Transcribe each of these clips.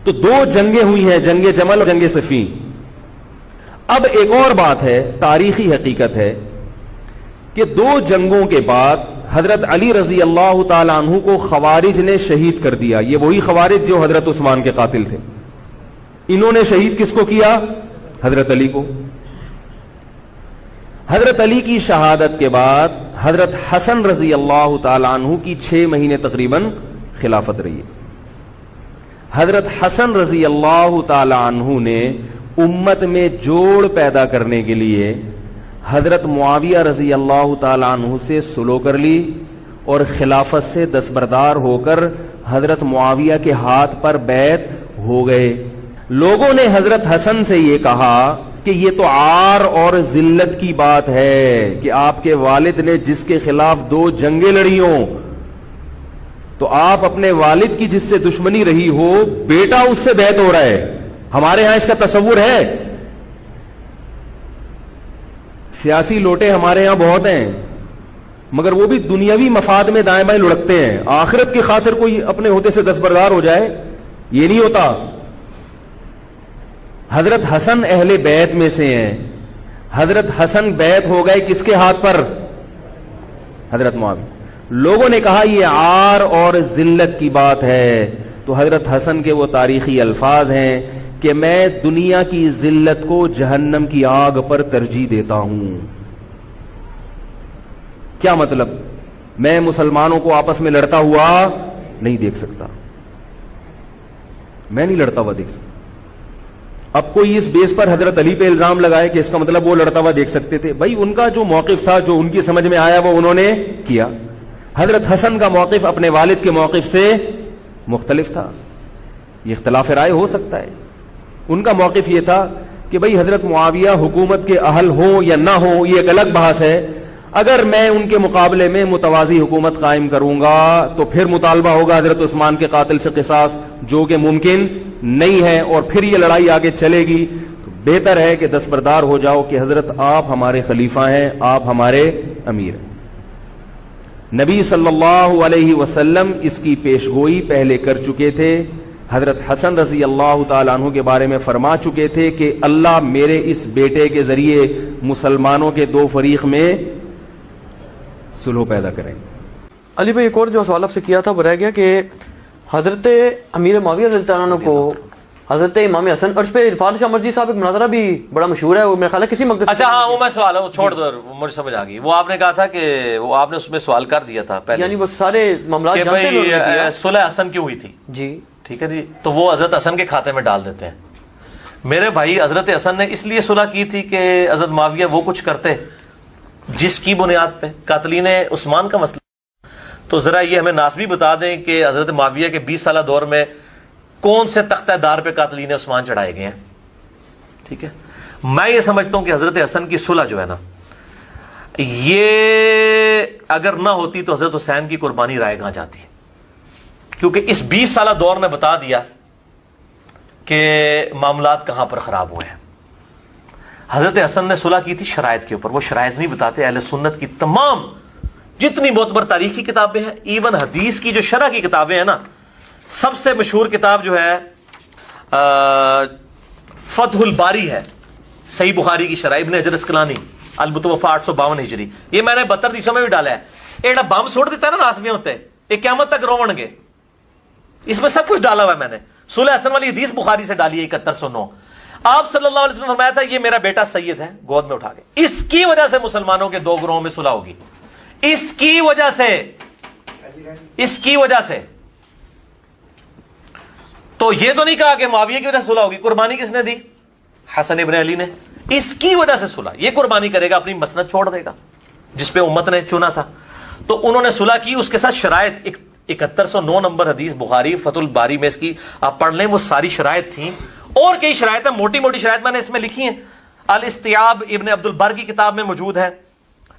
تو دو جنگیں ہوئی ہیں, جنگ جمل اور جنگ صفین. اب ایک اور بات ہے, تاریخی حقیقت ہے کہ دو جنگوں کے بعد حضرت علی رضی اللہ تعالی عنہ کو خوارج نے شہید کر دیا. یہ وہی خوارج جو حضرت عثمان کے قاتل تھے. انہوں نے شہید کس کو کیا؟ حضرت علی کو. حضرت علی کی شہادت کے بعد حضرت حسن رضی اللہ تعالی عنہ کی 6 مہینے تقریباً خلافت رہی ہے. حضرت حسن رضی اللہ تعالی عنہ نے امت میں جوڑ پیدا کرنے کے لیے حضرت معاویہ رضی اللہ تعالی عنہ سے صلح کر لی اور خلافت سے دستبردار ہو کر حضرت معاویہ کے ہاتھ پر بیعت ہو گئے. لوگوں نے حضرت حسن سے یہ کہا کہ یہ تو عار اور ذلت کی بات ہے کہ آپ کے والد نے جس کے خلاف 2 جنگیں لڑی ہوں تو آپ اپنے والد کی جس سے دشمنی رہی ہو بیٹا اس سے بیعت ہو رہا ہے. ہمارے ہاں اس کا تصور ہے. سیاسی لوٹے ہمارے ہاں بہت ہیں مگر وہ بھی دنیاوی مفاد میں دائیں بائیں لڑکتے ہیں. آخرت کی خاطر کوئی اپنے ہوتے سے دستبردار ہو جائے یہ نہیں ہوتا. حضرت حسن اہل بیت میں سے ہیں. حضرت حسن بیعت ہو گئے کس کے ہاتھ پر؟ حضرت معاویہ. لوگوں نے کہا یہ عار اور ذلت کی بات ہے. تو حضرت حسن کے وہ تاریخی الفاظ ہیں کہ میں دنیا کی ذلت کو جہنم کی آگ پر ترجیح دیتا ہوں. کیا مطلب؟ میں مسلمانوں کو آپس میں لڑتا ہوا نہیں دیکھ سکتا. میں نہیں لڑتا ہوا دیکھ سکتا. اب کوئی اس بیس پر حضرت علی پہ الزام لگائے کہ اس کا مطلب وہ لڑتا ہوا دیکھ سکتے تھے. بھائی ان کا جو موقف تھا, جو ان کی سمجھ میں آیا وہ انہوں نے کیا. حضرت حسن کا موقف اپنے والد کے موقف سے مختلف تھا. یہ اختلاف رائے ہو سکتا ہے. ان کا موقف یہ تھا کہ بھئی حضرت معاویہ حکومت کے اہل ہوں یا نہ ہوں یہ ایک الگ بحث ہے. اگر میں ان کے مقابلے میں متوازی حکومت قائم کروں گا تو پھر مطالبہ ہوگا حضرت عثمان کے قاتل سے قصاص, جو کہ ممکن نہیں ہے, اور پھر یہ لڑائی آگے چلے گی. تو بہتر ہے کہ دستبردار ہو جاؤ کہ حضرت آپ ہمارے خلیفہ ہیں, آپ ہمارے امیر ہیں. نبی صلی اللہ علیہ وسلم اس کی پیشگوئی پہلے کر چکے تھے. حضرت حسن رضی اللہ تعالیٰ عنہ کے بارے میں فرما چکے تھے کہ اللہ میرے اس بیٹے کے ذریعے مسلمانوں کے 2 فریق میں صلح پیدا کریں. علی بھائی ایک اور جو سوال آپ سے کیا تھا وہ رہ گیا کہ حضرت امیر معاویہ رضی اللہ عنہ کو حضرت امام حسن, اور اس پہ عرفان شاہ مرزی صاحب ایک مناظرہ بھی بڑا مشہور ہے, وہ میرا خیال ہے کسی مقدس. اچھا ہاں وہ میں سوال ہے وہ چھوڑ دو, مجھے سمجھ آ گئی. وہ آپ نے کہا تھا کہ وہ آپ نے اس میں سوال کر دیا تھا پہلے, یعنی وہ سارے معاملات جانتے ہیں صلح حسن کیوں ہوئی تھی. جی ٹھیک ہے جی, تو وہ حضرت حسن کے کھاتے میں ڈال دیتے ہیں. میرے بھائی حضرت حسن نے اس لیے صلح کی تھی کہ حضرت معاویہ وہ کچھ کرتے جس کی بنیاد پہ قاتلین عثمان کا مسئلہ. تو ذرا یہ ہمیں ناسبی بتا دیں کہ حضرت معاویہ کے 20 سالہ دور میں کون سے تختہ دار پہ قاتلین عثمان چڑھائے گئے ہیں. ٹھیک ہے, میں یہ سمجھتا ہوں کہ حضرت حسن کی صلح جو ہے نا, یہ اگر نہ ہوتی تو حضرت حسین کی قربانی رائے گاں جاتی, کیونکہ اس 20 سالہ دور نے بتا دیا کہ معاملات کہاں پر خراب ہوئے ہیں. حضرت حسن نے صلح کی تھی شرائط کے اوپر. وہ شرائط نہیں بتاتے. اہل سنت کی تمام جتنی معتبر تاریخ کی کتابیں ہیں, ایون حدیث کی جو شرح کی کتابیں ہیں نا, سب سے مشہور کتاب جو ہے فتح الباری ہے, صحیح بخاری کی شرح, ابن حجر اسقلانی, المتوفی 852 ہجری. یہ میں نے 72 حدیثوں میں بھی ڈالا ہے. ایڑا بم چھوڑ دیتا ہے نا ناسبیاں ہوتے, یہ قیامت تک روون گے. اس میں سب کچھ ڈالا ہوا ہے میں نے. صلح حسن والی حدیث بخاری سے ڈالی ہے 7109. آپ صلی اللہ علیہ وسلم نے فرمایا تھا یہ میرا بیٹا سید ہے, گود میں اٹھا کے. اس کی وجہ سے مسلمانوں کے 2 گروہوں میں صلح ہوگی. اس کی وجہ سے تو یہ تو نہیں کہا کہ معاویہ کی وجہ سے صلح ہوگی. قربانی کس نے دی؟ حسن ابن علی نے. اس کی وجہ سے صلح, یہ قربانی کرے گا, اپنی مسند چھوڑ دے گا جس پہ امت نے چنا تھا. تو انہوں نے صلح کی. اس کے ساتھ شرائط 7109 نمبر حدیث بخاری فتح الباری میں اس کی آپ پڑھ لیں, وہ ساری شرائط تھیں. اور کئی شرائط ہیں, موٹی موٹی شرائط میں نے اس میں لکھی ہیں. الاستیاب ابن عبد البر کی کتاب میں موجود ہے.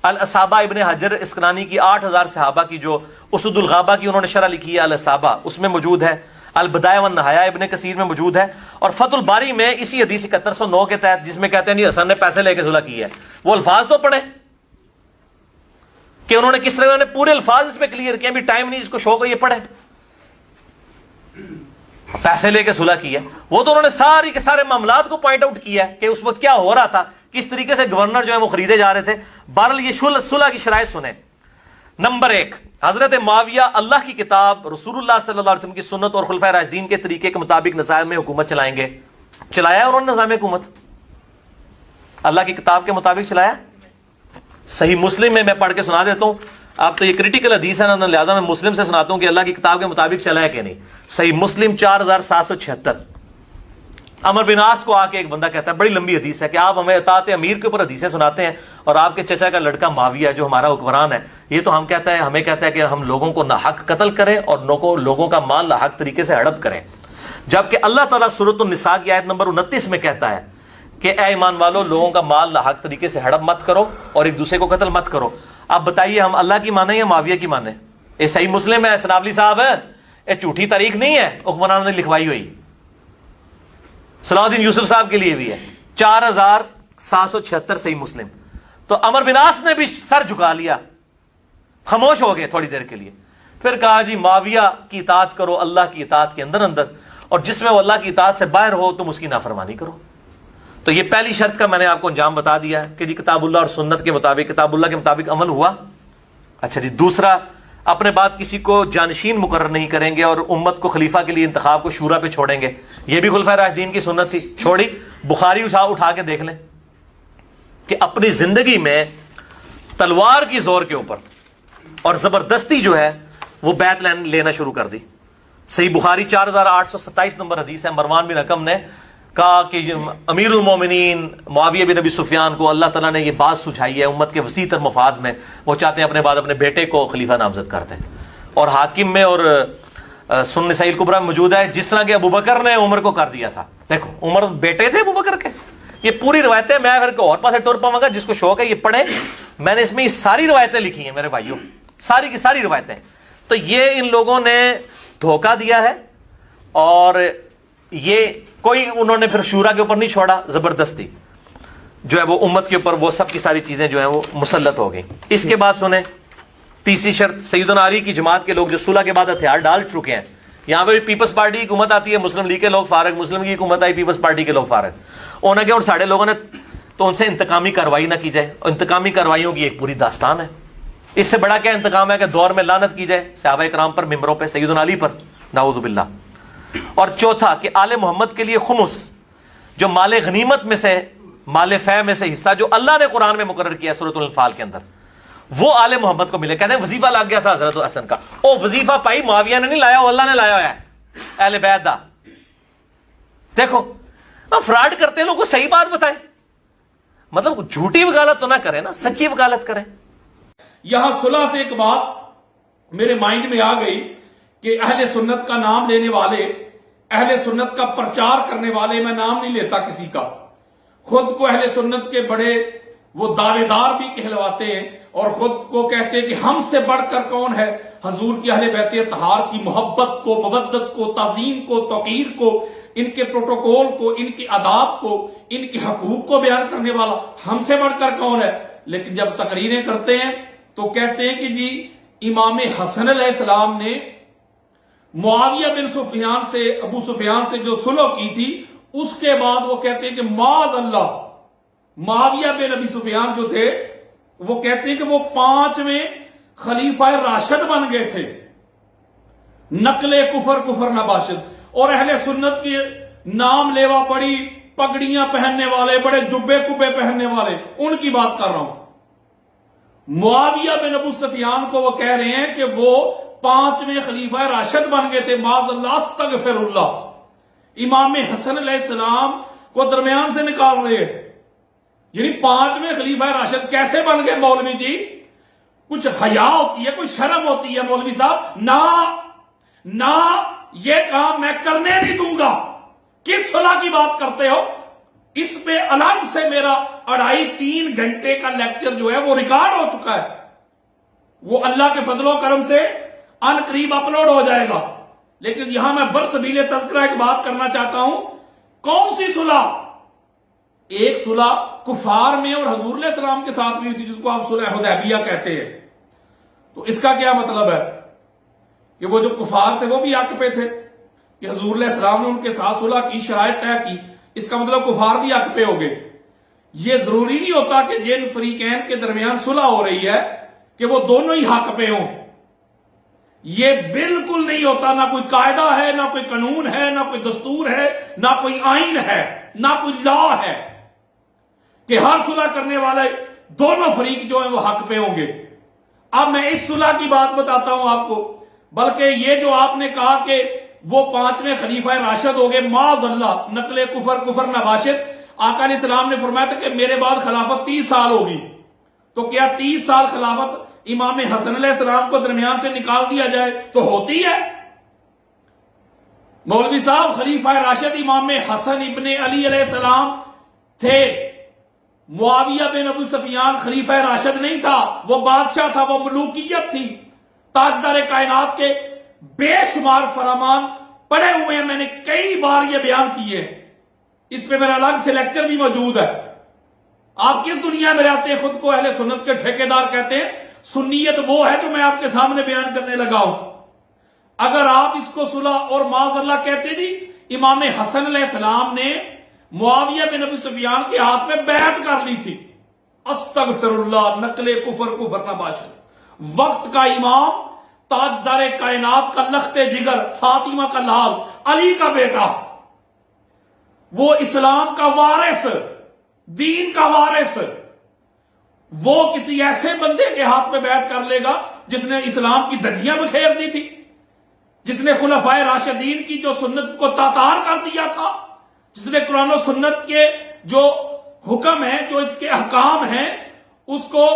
الاصابہ ابن حجر اسقلانی کی 8000 صحابہ کی جو اسد الغابہ کی انہوں نے شرح لکھی ہے الاصابہ, اس میں موجود ہے. البدایہ والنہایہ ابن کثیر میں موجود ہے. اور فتح الباری میں اسی حدیث 7109 کے تحت جس میں کہتے ہیں نہیں حسن نے پیسے لے کے صلح کی ہے, وہ الفاظ تو پڑھیں کہ انہوں نے کس طرح, انہوں نے پورے الفاظ اس پہ کلیئر کیا. بھی ٹائم نہیں جس کو شوق ہو یہ پڑھے. پیسے لے کے صلح کی ہے. وہ تو انہوں نے ساری کے سارے معاملات کو پوائنٹ آؤٹ کیا ہے کہ اس وقت کیا ہو رہا تھا, کس طریقے سے گورنر جو ہے وہ خریدے جا رہے تھے. بہرحال یہ صلح کی شرائط سنیں. نمبر 1, حضرت معاویہ اللہ کی کتاب, رسول اللہ صلی اللہ علیہ وسلم کی سنت اور خلفائے راشدین کے طریقے کے مطابق نظام میں حکومت چلائیں گے. چلایا ہے انہوں نے نظام حکومت, اللہ کی کتاب کے مطابق چلایا. صحیح مسلم میں پڑھ کے سنا دیتا ہوں, آپ تو یہ کریٹیکل حدیث ہے نا, لہٰذا میں مسلم سے سناتا ہوں کہ اللہ کی کتاب کے مطابق چلا ہے کہ نہیں. صحیح مسلم 4776. عمر بن عاص کو آ کے ایک بندہ کہتا ہے, بڑی لمبی حدیث ہے, کہ آپ ہمیں اطاعت امیر کے اوپر حدیثیں سناتے ہیں, اور آپ کے چچا کا لڑکا معاویہ جو ہمارا حکمران ہے, یہ تو ہمیں کہتا ہے کہ ہم لوگوں کو ناحق قتل کریں اور لوگوں کا مال ناحق طریقے سے ہڑپ کریں. جبکہ اللہ تعالیٰ سورۃ النساء کی آیت نمبر 29 میں کہتا ہے کہ اے ایمان والو, لوگوں کا مال ناحق طریقے سے ہڑپ مت کرو اور ایک دوسرے کو قتل مت کرو. اب بتائیے ہم اللہ کی مانیں یا معاویہ کی مانیں؟ یہ صحیح مسلم ہے سنابلی صاحب, یہ جھوٹی تاریخ نہیں ہے حکمرانوں نے لکھوائی ہوئی. صلاح الدین یوسف صاحب کے لیے بھی ہے 4776 صحیح مسلم. تو عمر بن عاص نے بھی سر جھکا لیا, خاموش ہو گئے تھوڑی دیر کے لیے. پھر کہا جی معاویہ کی اطاعت کرو اللہ کی اطاعت کے اندر, اور جس میں وہ اللہ کی اطاعت سے باہر ہو تم اس کی نافرمانی کرو. تو یہ پہلی شرط کا میں نے آپ کو انجام بتا دیا ہے کہ جی کتاب اللہ اور سنت کے مطابق, کتاب اللہ کے مطابق عمل ہوا. اچھا جی, دوسرا, اپنے بعد کسی کو جانشین مقرر نہیں کریں گے اور امت کو خلیفہ کے لیے انتخاب کو شورا پہ چھوڑیں گے. یہ بھی خلفائے راشدین کی سنت تھی, چھوڑی. بخاری اٹھا کے دیکھ لیں کہ اپنی زندگی میں تلوار کی زور کے اوپر اور زبردستی جو ہے وہ بیعت لینا شروع کر دی. صحیح بخاری 4827 نمبر حدیث ہے. مروان بن حکم نے کہا کہ امیر المومنین معاویہ بن ابی سفیان کو اللہ تعالیٰ نے یہ بات سجھائی ہے امت کے وسیع تر مفاد میں, وہ چاہتے ہیں اپنے بعد اپنے بیٹے کو خلیفہ نامزد کر دیں. اور حاکم میں اور سنن نسائی الکبریٰ میں موجود ہے جس طرح کہ ابو بکر نے عمر کو کر دیا تھا. دیکھو عمر بیٹے تھے ابو بکر کے. یہ پوری روایتیں, میں پھر اور پاسے ٹور پاؤں گا, جس کو شوق ہے یہ پڑھیں. میں نے اس میں یہ ساری روایتیں لکھی ہیں میرے بھائیوں, ساری کی ساری روایتیں. تو یہ ان لوگوں نے دھوکہ دیا ہے, اور یہ کوئی انہوں نے پھر شورا کے اوپر نہیں چھوڑا, زبردستی جو ہے وہ امت کے اوپر وہ سب کی ساری چیزیں جو ہیں وہ مسلط ہو گئی. اس کے بعد سنیں تیسری شرط, سیدنا علی کی جماعت کے لوگ جو صلح کے بعد ہتھیار ڈال چکے ہیں, یہاں پہ بھی پیپلز پارٹی کی حکومت آتی ہے, مسلم لیگ کے لوگ فارغ, مسلم کی حکومت آئی, پیپلز پارٹی کے لوگ فارغ. انہوں نے کہا ساڑھے لوگوں نے تو ان سے انتقامی کارروائی نہ کی جائے, اور انتقامی کارروائیوں کی ایک پوری داستان ہے. اس سے بڑا کیا انتقام ہے کہ دور میں لعنت کی جائے صحابہ کرام پر, ممبروں پہ, سیدنا علی پر, نعوذ باللہ. اور چوتھا کہ آل محمد کے لیے خمس, جو مال غنیمت میں سے, مال فے میں سے حصہ جو اللہ نے قرآن میں مقرر کیا سورۃ الانفال کے اندر, وہ آل محمد کو ملے. کہتے ہیں وظیفہ لگ گیا تھا حضرت حسن کا, او وظیفہ پائی معاویہ نے نہیں لایا, وہ اللہ نے لایا ہے, اہل بیت دا. دیکھو فراڈ کرتے ہیں لوگوں کو صحیح بات بتائیں, مطلب جھوٹی وکالت تو نہ کریں نا, سچی وکالت کریں. یہاں صلح سے ایک بات میرے مائنڈ میں آ گئی کہ اہل سنت کا نام لینے والے, اہل سنت کا پرچار کرنے والے, میں نام نہیں لیتا کسی کا, خود کو اہل سنت کے بڑے وہ دعوے دار بھی کہلواتے ہیں, اور خود کو کہتے ہیں کہ ہم سے بڑھ کر کون ہے, حضور کی اہل بیت اطہار کی محبت کو, مودت کو, تعظیم کو, توقیر کو, ان کے پروٹوکول کو, ان کے آداب کو, ان کے حقوق کو بیان کرنے والا ہم سے بڑھ کر کون ہے. لیکن جب تقریریں کرتے ہیں تو کہتے ہیں کہ جی امام حسن علیہ السلام نے معاویہ بن سفیان سے, ابو سفیان سے جو صلح کی تھی, اس کے بعد وہ کہتے ہیں کہ معاذ اللہ, معاویہ بن ابی سفیان جو تھے وہ کہتے ہیں کہ وہ 5ویں خلیفہ راشد بن گئے تھے, نقل کفر نباشد. اور اہل سنت کے نام لیوا بڑی پگڑیاں پہننے والے, بڑے جبے کبے پہننے والے, ان کی بات کر رہا ہوں. معاویہ بن ابو سفیان کو وہ کہہ رہے ہیں کہ وہ 5ویں خلیفہ راشد بن گئے تھے, معاذ اللہ استغفر اللہ. امام حسن علیہ السلام کو درمیان سے نکال رہے ہیں, یعنی 5ویں خلیفہ راشد کیسے بن گئے مولوی جی؟ کچھ حیا ہوتی ہے, کوئی شرم ہوتی ہے مولوی صاحب؟ نہ یہ کام میں کرنے نہیں دوں گا. کس صلح کی بات کرتے ہو؟ اس پہ الگ سے میرا 2.5-3 گھنٹے کا لیکچر جو ہے وہ ریکارڈ ہو چکا ہے, وہ اللہ کے فضل و کرم سے ان قریب اپلوڈ ہو جائے گا. لیکن یہاں میں برسبیل تذکرہ ایک بات کرنا چاہتا ہوں. کون سی صلح؟ ایک صلح کفار میں اور حضور علیہ السلام کے ساتھ بھی ہوئی تھی, جس کو آپ صلح حدیبیہ کہتے ہیں. تو اس کا کیا مطلب ہے کہ وہ جو کفار تھے وہ بھی حق پہ تھے, کہ حضور علیہ السلام نے ان کے ساتھ صلح کی، شرائط طے کی، اس کا مطلب کفار بھی حق پہ ہو گئے. یہ ضروری نہیں ہوتا کہ جن فریقین کے درمیان صلح ہو رہی ہے کہ وہ دونوں ہی حق پہ ہوں. یہ بالکل نہیں ہوتا. نہ کوئی قاعدہ ہے، نہ کوئی قانون ہے، نہ کوئی دستور ہے، نہ کوئی آئین ہے، نہ کوئی لا ہے کہ ہر صلح کرنے والے دونوں فریق جو ہیں وہ حق پہ ہوں گے. اب میں اس صلح کی بات بتاتا ہوں آپ کو. بلکہ یہ جو آپ نے کہا کہ وہ 5ویں خلیفہ راشد ہو گئے، معاذ اللہ، نقل کفر نباشد. آقا علیہ السلام نے فرمایا تھا کہ میرے بعد خلافت 30 سال ہوگی. تو کیا 30 سال خلافت امام حسن علیہ السلام کو درمیان سے نکال دیا جائے تو ہوتی ہے؟ مولوی صاحب، خلیفہ راشد امام حسن ابن علی علیہ السلام تھے. معاویہ بن ابو سفیان خلیفہ راشد نہیں تھا، وہ بادشاہ تھا، وہ ملوکیت تھی. تاجدار کائنات کے بے شمار فرمان پڑھے ہوئے ہیں، میں نے کئی بار یہ بیان کیے. اس پہ میرا الگ سے لیکچر بھی موجود ہے. آپ کس دنیا میں رہتے ہیں؟ خود کو اہل سنت کے ٹھیکیدار کہتے ہیں. سنیت وہ ہے جو میں آپ کے سامنے بیان کرنے لگا ہوں. اگر آپ اس کو صلح اور معاذ اللہ کہتے جی امام حسن علیہ السلام نے معاویہ بن ابی سفیان کے ہاتھ میں بیعت کر لی تھی. استغفر اللہ، نقل کفر نباشد. وقت کا امام، تاجدار کائنات کا لخت جگر، فاطمہ کا لال، علی کا بیٹا، وہ اسلام کا وارث، دین کا وارث، وہ کسی ایسے بندے کے ہاتھ میں بیعت کر لے گا جس نے اسلام کی دھجیاں بکھیر دی تھی، جس نے خلفائے راشدین کی جو سنت کو تاتار کر دیا تھا، جس نے قرآن و سنت کے جو حکم ہیں، جو اس کے احکام ہیں، اس کو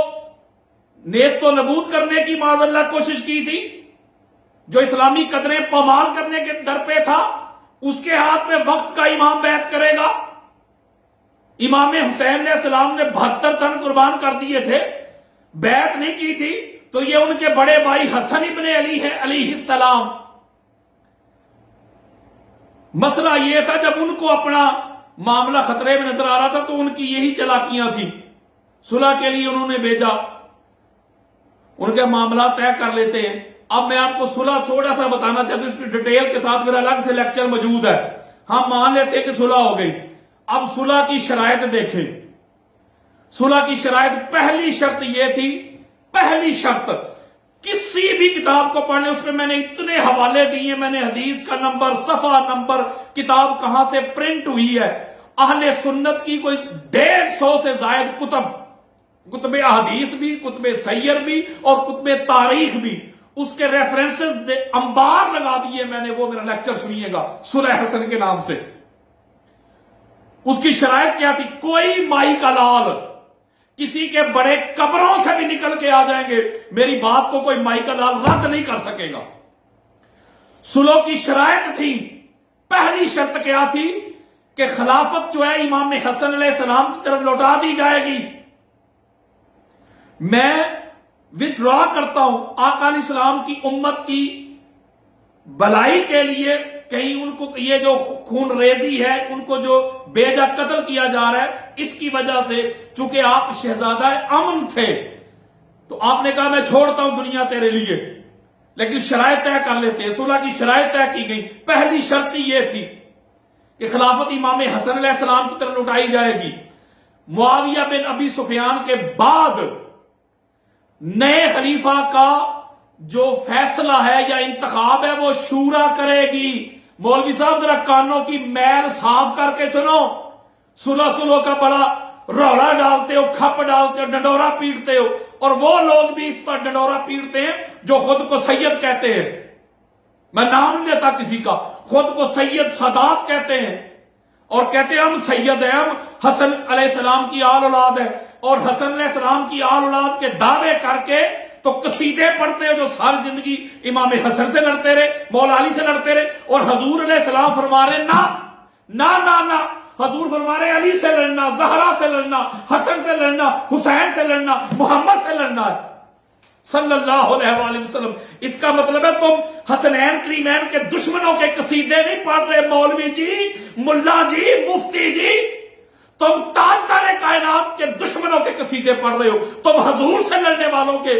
نیست و نبود کرنے کی معاذ اللہ کوشش کی تھی، جو اسلامی قدریں پامال کرنے کے در پہ تھا. اس کے ہاتھ میں وقت کا امام بیعت کرے گا. امام حسین علیہ السلام نے 72 تن قربان کر دیے تھے، بیعت نہیں کی تھی. تو یہ ان کے بڑے بھائی حسن ابن علی ہیں علیہ السلام. مسئلہ یہ تھا جب ان کو اپنا معاملہ خطرے میں نظر آ رہا تھا تو ان کی یہی چالاکیاں تھیں. صلح کے لیے انہوں نے بھیجا، ان کے معاملات طے کر لیتے ہیں. اب میں آپ کو صلح تھوڑا سا بتانا چاہتا ہوں، اس کی ڈیٹیل کے ساتھ میرا الگ سے لیکچر موجود ہے. ہم مان لیتے ہیں کہ صلح ہو گئی. اب صلح کی شرائط دیکھیں. صلح کی شرائط، پہلی شرط یہ تھی، پہلی شرط کسی بھی کتاب کو پڑھنے، اس میں میں نے اتنے حوالے دیے، میں نے حدیث کا نمبر، صفحہ نمبر، کتاب کہاں سے پرنٹ ہوئی ہے. اہل سنت کی کوئی 150 سے زائد کتب احادیث بھی، کتب سیر بھی اور کتب تاریخ بھی، اس کے ریفرنسز انبار لگا دیے میں نے. وہ میرا لیکچر سنیے گا صلح حسن کے نام سے. اس کی شرائط کیا تھی؟ کوئی مائی کا لال، کسی کے بڑے قبروں سے بھی نکل کے آ جائیں گے، میری بات کو کوئی مائی کا لال رد نہیں کر سکے گا. صلح کی شرائط تھی، پہلی شرط کیا تھی کہ خلافت جو ہے امام حسن علیہ السلام کی طرف لوٹا دی جائے گی. میں وتھڈرا کرتا ہوں آقا علیہ السلام کی امت کی بلائی کے لیے. کہیں ان کو یہ جو خون ریزی ہے، ان کو جو بے جا قتل کیا جا رہا ہے، اس کی وجہ سے چونکہ آپ شہزادہ امن تھے تو آپ نے کہا میں چھوڑتا ہوں دنیا تیرے لیے، لیکن شرائط طے کر لیتے ہیں. صلح کی شرائط طے کی گئی. پہلی شرط یہ تھی کہ خلافت امام حسن علیہ السلام کی طرف لوٹائی جائے گی. معاویہ بن ابی سفیان کے بعد نئے خلیفہ کا جو فیصلہ ہے یا انتخاب ہے وہ شورا کرے گی. مولوی صاحب ذرا کانوں کی میل صاف کر کے سنو. صلح کا بڑا رولا ڈالتے ہو، کھپ ڈالتے ہو، ڈنڈورا پیٹتے ہو، اور وہ لوگ بھی اس پر ڈنڈورا پیٹتے ہیں جو خود کو سید کہتے ہیں. میں نام نہیں لیتا کسی کا، خود کو سید سادات کہتے ہیں اور کہتے ہیں ہم سید ہیں، ہم حسن علیہ السلام کی آل اولاد ہے. اور حسن علیہ السلام کی آل اولاد کے دعوے کر کے تو قصیدے پڑھتے ہو جو ساری زندگی امام حسن سے لڑتے رہے، مولا علی سے لڑتے رہے. اور حضور علیہ السلام فرما رہے نہ حضور فرما رہے علی سے لڑنا، زہرا سے لڑنا، حسن سے لڑنا، حسین سے لڑنا، محمد سے لڑنا ہے صلی اللہ علیہ وآلہ وسلم. اس کا مطلب ہے تم حسنین کریمین کے دشمنوں کے قصیدے نہیں پڑھ رہے مولوی جی، ملا جی، مفتی جی. تم تاجدار کائنات کے دشمنوں کے قصیدے پڑھ رہے ہو. تم حضور سے لڑنے والوں کے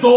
2